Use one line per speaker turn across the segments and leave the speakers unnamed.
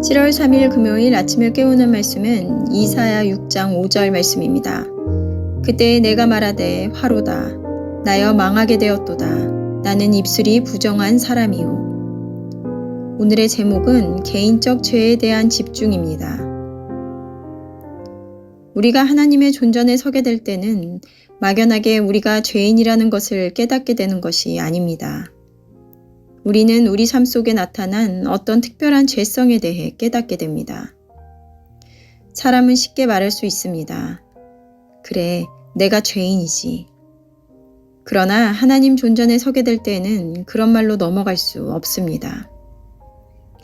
7월 3일 금요일 아침을 깨우는 말씀은 이사야 6장 5절 말씀입니다. 그때 내가 말하되 화로다. 나여 망하게 되었도다. 나는 입술이 부정한 사람이요. 오늘의 제목은 개인적 죄에 대한 집중입니다. 우리가 하나님의 존전에 서게 될 때는 막연하게 우리가 죄인이라는 것을 깨닫게 되는 것이 아닙니다. 우리는 우리 삶 속에 나타난 어떤 특별한 죄성에 대해 깨닫게 됩니다. 사람은 쉽게 말할 수 있습니다. 그래, 내가 죄인이지. 그러나 하나님 존전에 서게 될 때에는 그런 말로 넘어갈 수 없습니다.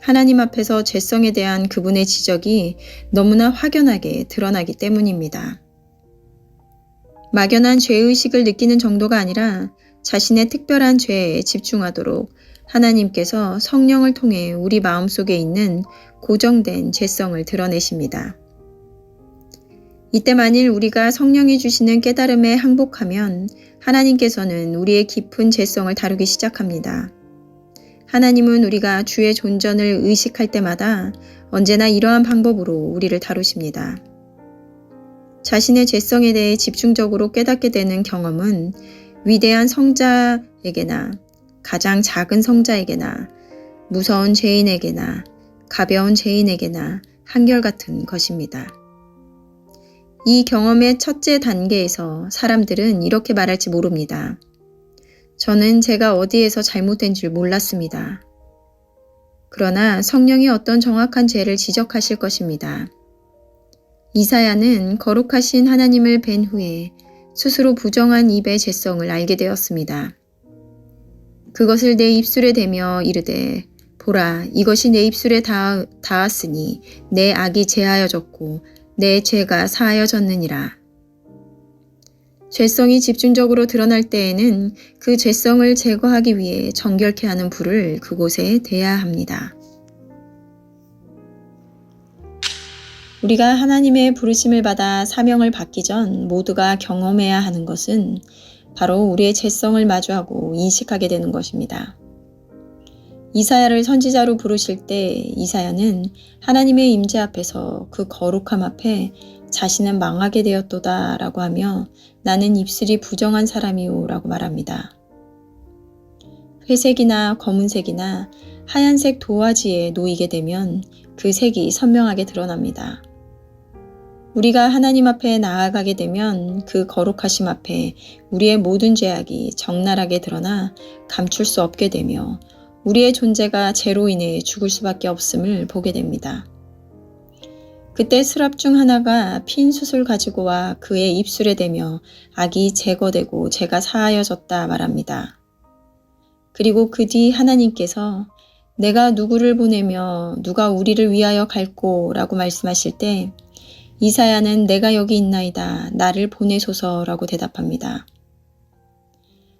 하나님 앞에서 죄성에 대한 그분의 지적이 너무나 확연하게 드러나기 때문입니다. 막연한 죄의식을 느끼는 정도가 아니라 자신의 특별한 죄에 집중하도록 하나님께서 성령을 통해 우리 마음속에 있는 고정된 죄성을 드러내십니다. 이때 만일 우리가 성령이 주시는 깨달음에 항복하면 하나님께서는 우리의 깊은 죄성을 다루기 시작합니다. 하나님은 우리가 주의 존전을 의식할 때마다 언제나 이러한 방법으로 우리를 다루십니다. 자신의 죄성에 대해 집중적으로 깨닫게 되는 경험은 위대한 성자에게나 가장 작은 성자에게나 무서운 죄인에게나 가벼운 죄인에게나 한결같은 것입니다. 이 경험의 첫째 단계에서 사람들은 이렇게 말할지 모릅니다. 저는 제가 어디에서 잘못된 줄 몰랐습니다. 그러나 성령이 어떤 정확한 죄를 지적하실 것입니다. 이사야는 거룩하신 하나님을 뵌 후에 스스로 부정한 입의 죄성을 알게 되었습니다. 그것을 내 입술에 대며 이르되 보라 이것이 내 입술에 닿았으니 내 악이 제하여졌고 내 죄가 사하여졌느니라. 죄성이 집중적으로 드러날 때에는 그 죄성을 제거하기 위해 정결케 하는 불을 그곳에 대야 합니다. 우리가 하나님의 부르심을 받아 사명을 받기 전 모두가 경험해야 하는 것은 바로 우리의 죄성을 마주하고 인식하게 되는 것입니다. 이사야를 선지자로 부르실 때 이사야는 하나님의 임재 앞에서 그 거룩함 앞에 자신은 망하게 되었도다 라고 하며 나는 입술이 부정한 사람이요 라고 말합니다. 회색이나 검은색이나 하얀색 도화지에 놓이게 되면 그 색이 선명하게 드러납니다. 우리가 하나님 앞에 나아가게 되면 그 거룩하심 앞에 우리의 모든 죄악이 적나라하게 드러나 감출 수 없게 되며 우리의 존재가 죄로 인해 죽을 수밖에 없음을 보게 됩니다. 그때 스랍 중 하나가 핀 숯을 가지고 와 그의 입술에 대며 악이 제거되고 죄가 사하여졌다 말합니다. 그리고 그 뒤 하나님께서 내가 누구를 보내며 누가 우리를 위하여 갈꼬 라고 말씀하실 때 이사야는 내가 여기 있나이다 나를 보내소서라고 대답합니다.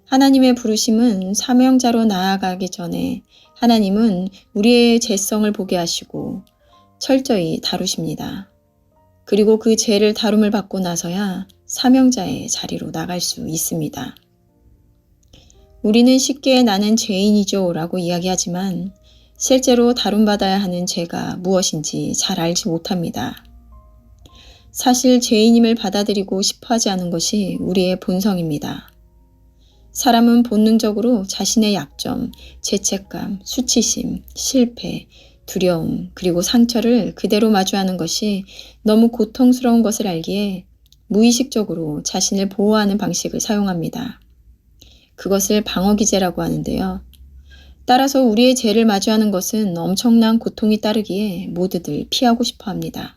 하나님의 부르심은 사명자로 나아가기 전에 하나님은 우리의 죄성을 보게 하시고 철저히 다루십니다. 그리고 그 죄를 다룸을 받고 나서야 사명자의 자리로 나갈 수 있습니다. 우리는 쉽게 나는 죄인이죠 라고 이야기하지만 실제로 다룸받아야 하는 죄가 무엇인지 잘 알지 못합니다. 사실 죄인임을 받아들이고 싶어하지 않은 것이 우리의 본성입니다. 사람은 본능적으로 자신의 약점, 죄책감, 수치심, 실패, 두려움, 그리고 상처를 그대로 마주하는 것이 너무 고통스러운 것을 알기에 무의식적으로 자신을 보호하는 방식을 사용합니다. 그것을 방어기제라고 하는데요. 따라서 우리의 죄를 마주하는 것은 엄청난 고통이 따르기에 모두들 피하고 싶어 합니다.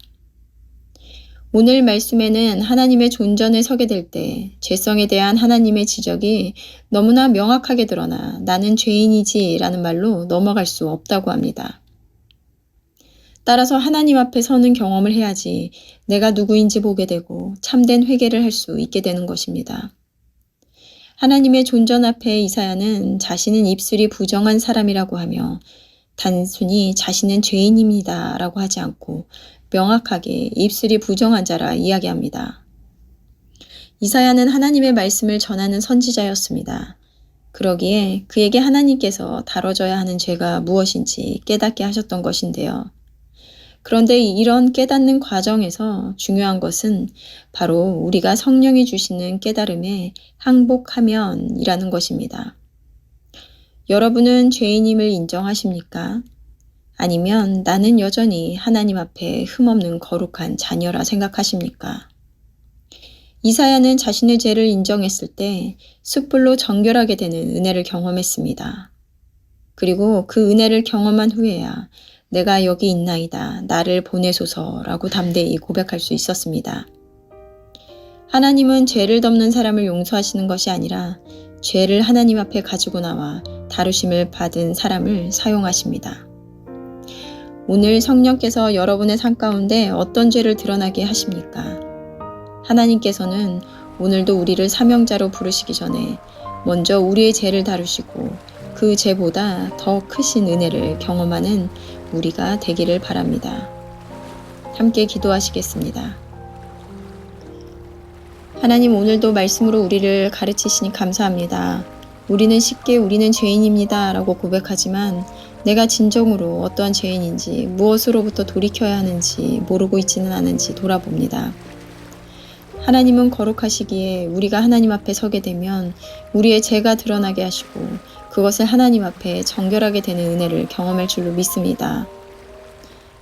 오늘 말씀에는 하나님의 존전에 서게 될 때 죄성에 대한 하나님의 지적이 너무나 명확하게 드러나 나는 죄인이지 라는 말로 넘어갈 수 없다고 합니다. 따라서 하나님 앞에 서는 경험을 해야지 내가 누구인지 보게 되고 참된 회개를 할 수 있게 되는 것입니다. 하나님의 존전 앞에 이사야는 자신은 입술이 부정한 사람이라고 하며 단순히 자신은 죄인입니다 라고 하지 않고 명확하게 입술이 부정한 자라 이야기합니다. 이사야는 하나님의 말씀을 전하는 선지자였습니다. 그러기에 그에게 하나님께서 다뤄져야 하는 죄가 무엇인지 깨닫게 하셨던 것인데요. 그런데 이런 깨닫는 과정에서 중요한 것은 바로 우리가 성령이 주시는 깨달음에 항복하면이라는 것입니다. 여러분은 죄인임을 인정하십니까? 아니면 나는 여전히 하나님 앞에 흠없는 거룩한 자녀라 생각하십니까? 이사야는 자신의 죄를 인정했을 때 숯불로 정결하게 되는 은혜를 경험했습니다. 그리고 그 은혜를 경험한 후에야 내가 여기 있나이다, 나를 보내소서라고 담대히 고백할 수 있었습니다. 하나님은 죄를 덮는 사람을 용서하시는 것이 아니라 죄를 하나님 앞에 가지고 나와 다루심을 받은 사람을 사용하십니다. 오늘 성령께서 여러분의 삶 가운데 어떤 죄를 드러나게 하십니까? 하나님께서는 오늘도 우리를 사명자로 부르시기 전에 먼저 우리의 죄를 다루시고 그 죄보다 더 크신 은혜를 경험하는 우리가 되기를 바랍니다. 함께 기도하시겠습니다. 하나님, 오늘도 말씀으로 우리를 가르치시니 감사합니다. 우리는 쉽게 우리는 죄인입니다 라고 고백하지만 내가 진정으로 어떠한 죄인인지 무엇으로부터 돌이켜야 하는지 모르고 있지는 않은지 돌아봅니다. 하나님은 거룩하시기에 우리가 하나님 앞에 서게 되면 우리의 죄가 드러나게 하시고 그것을 하나님 앞에 정결하게 되는 은혜를 경험할 줄로 믿습니다.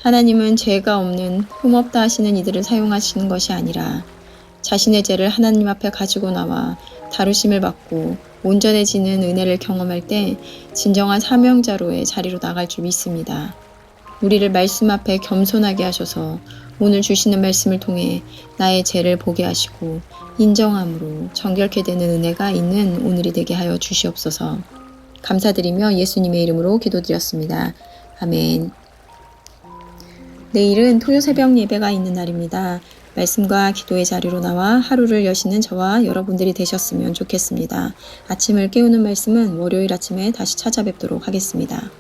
하나님은 죄가 없는 흠없다 하시는 이들을 사용하시는 것이 아니라 자신의 죄를 하나님 앞에 가지고 나와 다루심을 받고 온전해지는 은혜를 경험할 때 진정한 사명자로의 자리로 나갈 줄 믿습니다. 우리를 말씀 앞에 겸손하게 하셔서 오늘 주시는 말씀을 통해 나의 죄를 보게 하시고 인정함으로 정결케 되는 은혜가 있는 오늘이 되게 하여 주시옵소서. 감사드리며 예수님의 이름으로 기도드렸습니다. 아멘. 내일은 토요 새벽 예배가 있는 날입니다. 말씀과 기도의 자리로 나와 하루를 여시는 저와 여러분들이 되셨으면 좋겠습니다. 아침을 깨우는 말씀은 월요일 아침에 다시 찾아뵙도록 하겠습니다.